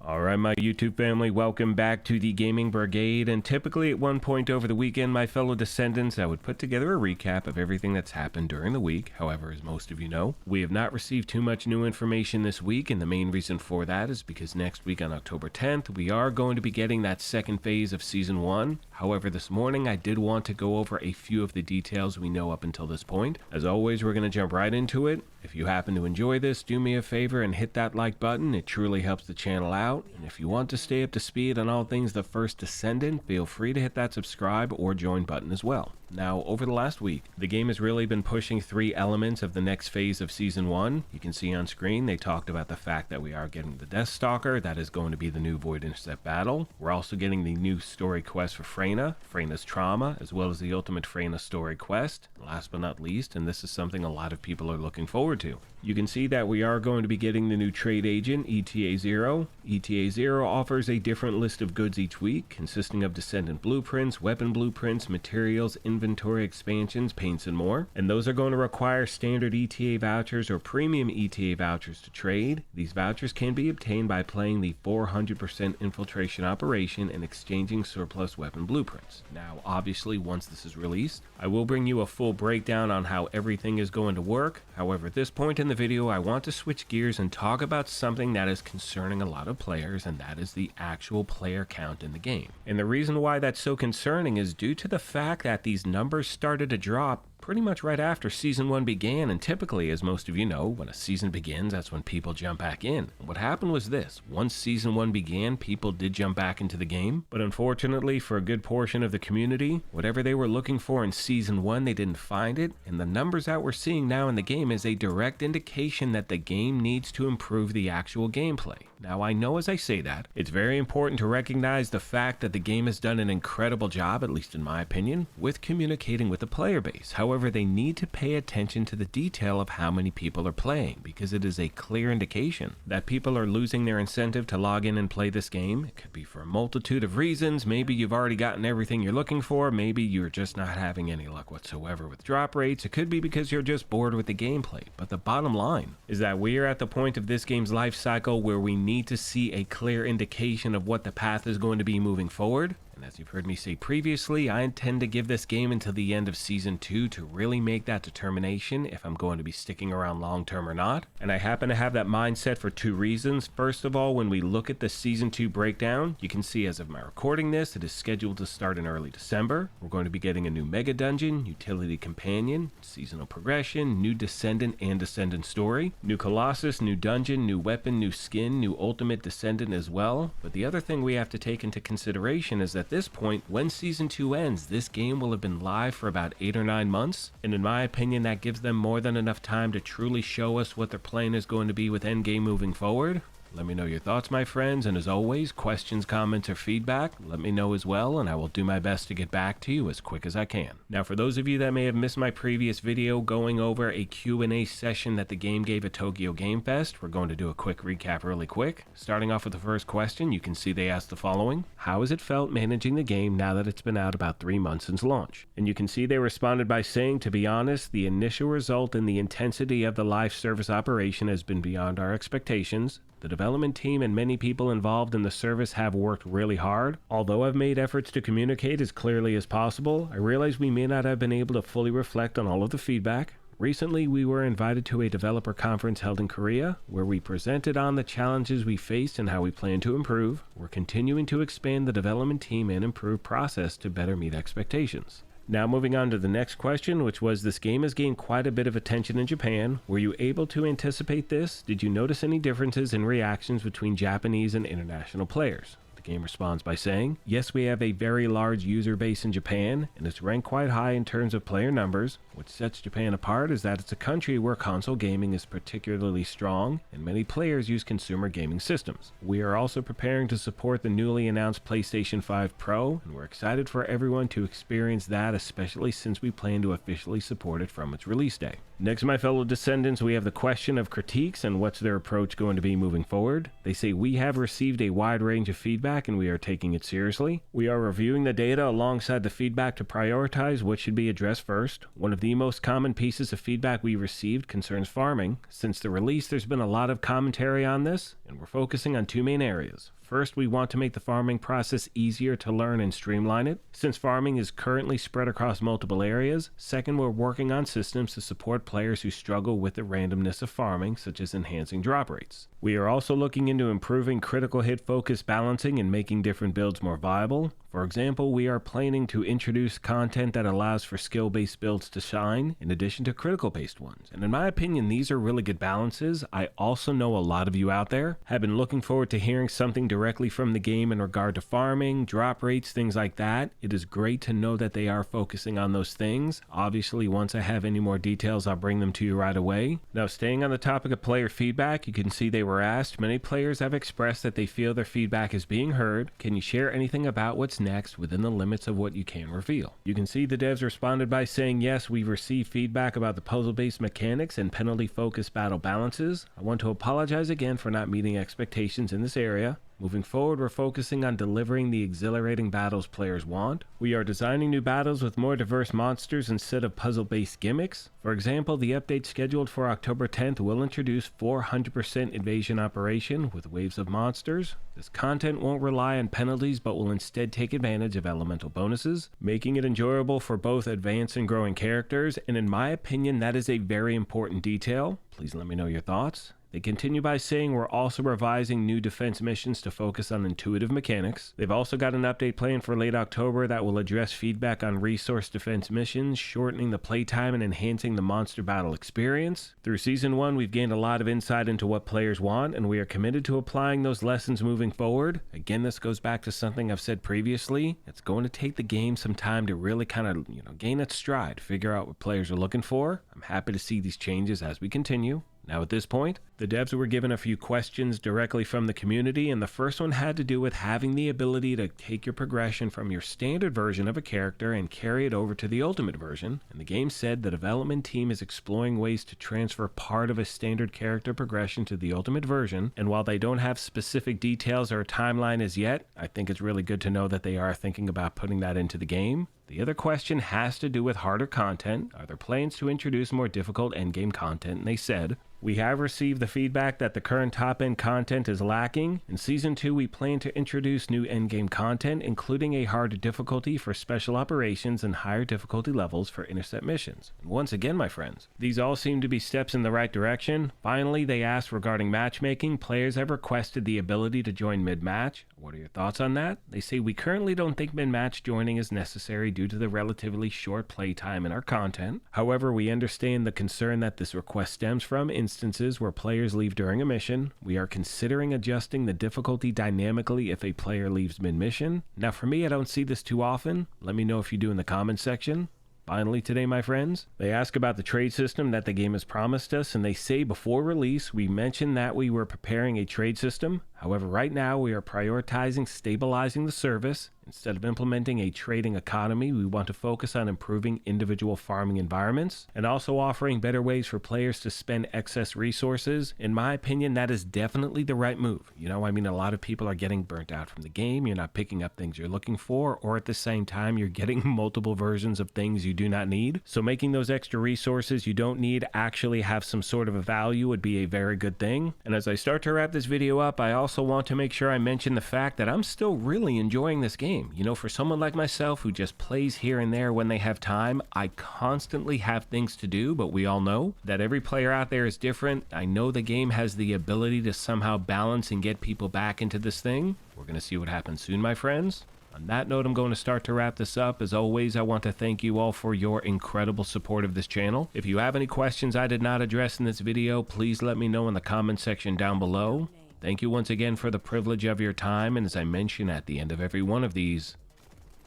Alright, my YouTube family, welcome back to the Gaming Brigade, and typically at one point over the weekend, my fellow Descendants, I would put together a recap of everything that's happened during the week. However, as most of you know, we have not received too much new information this week, and the main reason for that is because next week on October 10th, we are going to be getting that second phase of Season 1. However, this morning, I did want to go over a few of the details we know up until this point. As always, we're going to jump right into it. If you happen to enjoy this, do me a favor and hit that like button. It truly helps the channel out. And if you want to stay up to speed on all things The First Descendant, feel free to hit that subscribe or join button as well. Now, over the last week, the game has really been pushing three elements of the next phase of Season 1. You can see on screen, they talked about the fact that we are getting the Death Stalker. That is going to be the new Void Intercept battle. We're also getting the new story quest for Freyna, Freyna's Trauma, as well as the Ultimate Freyna story quest. Last but not least, and this is something a lot of people are looking forward to, you can see that we are going to be getting the new trade agent, ETA 0. ETA 0 offers a different list of goods each week, consisting of Descendant blueprints, weapon blueprints, materials, inventory expansions, paints, and more. And those are going to require standard ETA vouchers or premium ETA vouchers to trade. These vouchers can be obtained by playing the 400% infiltration operation and exchanging surplus weapon blueprints. Now, obviously, once this is released, I will bring you a full breakdown on how everything is going to work. However, at this point in the video, I want to switch gears and talk about something that is concerning a lot of players, and that is the actual player count in the game. And the reason why that's so concerning is due to the fact that these numbers started to drop pretty much right after Season 1 began, and typically, as most of you know, when a season begins, that's when people jump back in. And what happened was this: once Season 1 began, people did jump back into the game, but unfortunately for a good portion of the community, whatever they were looking for in Season 1, they didn't find it, and the numbers that we're seeing now in the game is a direct indication that the game needs to improve the actual gameplay. Now, I know as I say that, it's very important to recognize the fact that the game has done an incredible job, at least in my opinion, with communicating with the player base. However, they need to pay attention to the detail of how many people are playing, because it is a clear indication that people are losing their incentive to log in and play this game. It could be for a multitude of reasons. Maybe you've already gotten everything you're looking for. Maybe you're just not having any luck whatsoever with drop rates. It could be because you're just bored with the gameplay. But the bottom line is that we are at the point of this game's life cycle where we need to see a clear indication of what the path is going to be moving forward. And as you've heard me say previously, I intend to give this game until the end of Season 2 to really make that determination if I'm going to be sticking around long term or not. And I happen to have that mindset for two reasons. First of all, when we look at the Season 2 breakdown, you can see as of my recording this, it is scheduled to start in early December. We're going to be getting a new Mega Dungeon, Utility Companion, Seasonal Progression, new Descendant and Descendant story, new Colossus, new Dungeon, new Weapon, new Skin, new Ultimate Descendant as well. But the other thing we have to take into consideration is that at this point, when Season 2 ends, this game will have been live for about 8 or 9 months, and in my opinion, that gives them more than enough time to truly show us what their plan is going to be with Endgame moving forward. Let me know your thoughts, my friends, and as always, questions, comments, or feedback, let me know as well, and I will do my best to get back to you as quick as I can. Now, for those of you that may have missed my previous video going over a Q&A session that the game gave at Tokyo Game Fest, we're going to do a quick recap really quick. Starting off with the first question, you can see they asked the following: how has it felt managing the game now that it's been out about 3 months since launch? And you can see they responded by saying, to be honest, the initial result and the intensity of the live service operation has been beyond our expectations. The development team and many people involved in the service have worked really hard. Although I've made efforts to communicate as clearly as possible, I realize we may not have been able to fully reflect on all of the feedback. Recently, we were invited to a developer conference held in Korea, where we presented on the challenges we faced and how we plan to improve. We're continuing to expand the development team and improve process to better meet expectations. Now moving on to the next question, which was, this game has gained quite a bit of attention in Japan. Were you able to anticipate this? Did you notice any differences in reactions between Japanese and international players? The game responds by saying, yes, we have a very large user base in Japan, and it's ranked quite high in terms of player numbers. What sets Japan apart is that it's a country where console gaming is particularly strong, and many players use consumer gaming systems. We are also preparing to support the newly announced PlayStation 5 Pro, and we're excited for everyone to experience that, especially since we plan to officially support it from its release day. Next, my fellow Descendants, we have the question of critiques and what's their approach going to be moving forward. They say, we have received a wide range of feedback feedback and we are taking it seriously. We are reviewing the data alongside the feedback to prioritize what should be addressed first. One of the most common pieces of feedback we received concerns farming. Since the release, there's been a lot of commentary on this, and we're focusing on two main areas. First, we want to make the farming process easier to learn and streamline it, since farming is currently spread across multiple areas. Second, we're working on systems to support players who struggle with the randomness of farming, such as enhancing drop rates. We are also looking into improving critical hit focus balancing and making different builds more viable. For example, we are planning to introduce content that allows for skill-based builds to shine, in addition to critical-based ones. And in my opinion, these are really good balances. I also know a lot of you out there have been looking forward to hearing something directly from the game in regard to farming, drop rates, things like that. It is great to know that they are focusing on those things. Obviously, once I have any more details, I'll bring them to you right away. Now, staying on the topic of player feedback, you can see they were asked. Many players have expressed that they feel their feedback is being heard. Can you share anything about what's next within the limits of what you can reveal? You can see the devs responded by saying, yes, we've received feedback about the puzzle-based mechanics and penalty-focused battle balances. I want to apologize again for not meeting expectations in this area. Moving forward, we're focusing on delivering the exhilarating battles players want. We are designing new battles with more diverse monsters instead of puzzle-based gimmicks. For example, the update scheduled for October 10th will introduce 400% invasion operation with waves of monsters. This content won't rely on penalties but will instead take advantage of elemental bonuses, making it enjoyable for both advanced and growing characters, and in my opinion, that is a very important detail. Please let me know your thoughts. They continue by saying we're also revising new defense missions to focus on intuitive mechanics. They've also got an update planned for late October that will address feedback on resource defense missions, shortening the playtime and enhancing the monster battle experience. Through Season 1, we've gained a lot of insight into what players want, and we are committed to applying those lessons moving forward. Again, this goes back to something I've said previously. It's going to take the game some time to really kind of, gain its stride, figure out what players are looking for. I'm happy to see these changes as we continue. Now at this point, the devs were given a few questions directly from the community, and the first one had to do with having the ability to take your progression from your standard version of a character and carry it over to the ultimate version. And the game said the development team is exploring ways to transfer part of a standard character progression to the ultimate version, and while they don't have specific details or a timeline as yet, I think it's really good to know that they are thinking about putting that into the game. The other question has to do with harder content. Are there plans to introduce more difficult endgame content? And they said, we have received the feedback that the current top-end content is lacking. In Season 2, we plan to introduce new endgame content, including a harder difficulty for special operations and higher difficulty levels for intercept missions. And once again, my friends, these all seem to be steps in the right direction. Finally, they asked regarding matchmaking. Players have requested the ability to join mid-match. What are your thoughts on that? They say, we currently don't think mid-match joining is necessary due to the relatively short playtime in our content. However, we understand the concern that this request stems from instances where players leave during a mission. We are considering adjusting the difficulty dynamically if a player leaves mid-mission. Now for me, I don't see this too often. Let me know if you do in the comments section. Finally today, my friends, they ask about the trade system that the game has promised us, and they say before release, we mentioned that we were preparing a trade system. However, right now we are prioritizing stabilizing the service. Instead of implementing a trading economy, we want to focus on improving individual farming environments and also offering better ways for players to spend excess resources. In my opinion, that is definitely the right move. A lot of people are getting burnt out from the game. You're not picking up things you're looking for, or at the same time, you're getting multiple versions of things you do not need. So making those extra resources you don't need actually have some sort of a value would be a very good thing. And as I start to wrap this video up, I also want to make sure I mention the fact that I'm still really enjoying this game. For someone like myself who just plays here and there when they have time, I constantly have things to do, but we all know that every player out there is different. I know the game has the ability to somehow balance and get people back into this thing. We're going to see what happens soon, my friends. On that note, I'm going to start to wrap this up. As always, I want to thank you all for your incredible support of this channel. If you have any questions I did not address in this video, please let me know in the comment section down below. Thank you once again for the privilege of your time, and as I mention at the end of every one of these,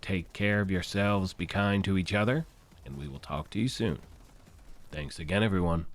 take care of yourselves, be kind to each other, and we will talk to you soon. Thanks again, everyone.